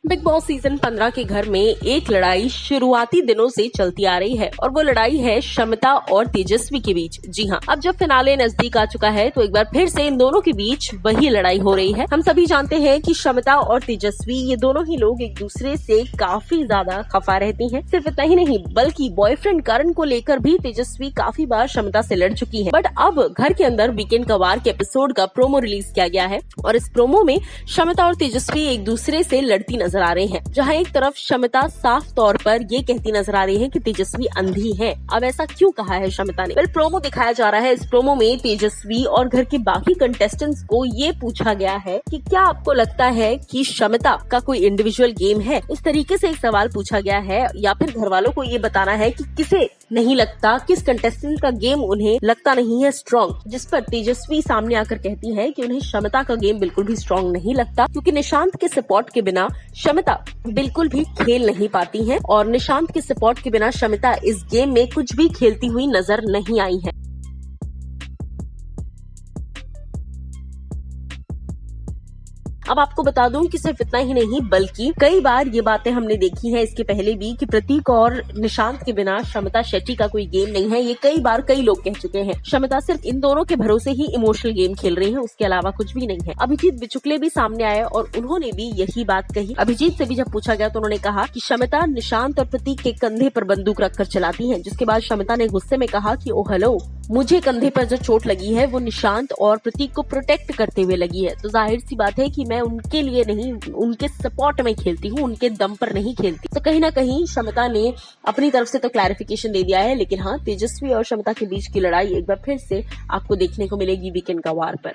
Big boss season 15 के घर में एक लड़ाई शुरुआती दिनों से चलती आ रही है और वो लड़ाई है शमिता और तेजस्वी के बीच। जी हाँ, अब जब फिनाले नजदीक आ चुका है तो एक बार फिर से इन दोनों के बीच वही लड़ाई हो रही है। हम सभी जानते हैं कि शमिता और तेजस्वी ये दोनों ही लोग एक दूसरे से काफी ज्यादा खफा रहती हैं। सिर्फ इतना ही नहीं बल्कि बॉयफ्रेंड करण को लेकर भी तेजस्वी काफी बार शमिता से लड़ चुकी है। बट अब घर के अंदर वीकेंड का वार के एपिसोड का प्रोमो रिलीज किया गया है और इस प्रोमो में शमिता और तेजस्वी एक दूसरे से लड़ती नजर आ रहे हैं। जहां एक तरफ शमिता साफ तौर पर ये कहती नजर आ रही है कि तेजस्वी अंधी है। अब ऐसा क्यों कहा है शमिता ने? प्रोमो दिखाया जा रहा है। इस प्रोमो में तेजस्वी और घर के बाकी कंटेस्टेंट्स को ये पूछा गया है कि क्या आपको लगता है कि शमिता का कोई इंडिविजुअल गेम है? इस तरीके से एक सवाल पूछा गया है या फिर घर वालों को ये बताना है कि किसे नहीं लगता, किस कंटेस्टेंट का गेम उन्हें लगता नहीं है स्ट्रॉन्ग। जिस पर तेजस्वी सामने आकर कहती है कि उन्हें शमिता का गेम बिल्कुल भी स्ट्रॉन्ग नहीं लगता, क्योंकि निशांत के सपोर्ट के बिना शमिता बिल्कुल भी खेल नहीं पाती है और निशांत के सपोर्ट के बिना शमिता इस गेम में कुछ भी खेलती हुई नजर नहीं आई है। अब आपको बता दूं कि सिर्फ इतना ही नहीं बल्कि कई बार ये बातें हमने देखी हैं इसके पहले भी कि प्रतीक और निशांत के बिना शमिता शेट्टी का कोई गेम नहीं है। ये कई बार कई लोग कह चुके हैं। शमिता सिर्फ इन दोनों के भरोसे ही इमोशनल गेम खेल रही है, उसके अलावा कुछ भी नहीं है। अभिजीत बिचुकले भी सामने आए और उन्होंने भी यही बात कही। अभिजीत से भी जब पूछा गया तो उन्होंने कहा कि शमिता निशांत और प्रतीक के कंधे पर बंदूक रखकर चलाती है, जिसके बाद शमिता ने गुस्से में कहा कि ओ हेलो, मुझे कंधे पर जो चोट लगी है वो निशांत और प्रतीक को प्रोटेक्ट करते हुए लगी है। तो जाहिर सी बात है कि मैं उनके लिए नहीं, उनके सपोर्ट में खेलती हूँ, उनके दम पर नहीं खेलती। तो कहीं ना कहीं शमिता ने अपनी तरफ से तो क्लैरिफिकेशन दे दिया है, लेकिन हाँ, तेजस्वी और शमिता के बीच की लड़ाई एक बार फिर से आपको देखने को मिलेगी वीकेंड का वार पर।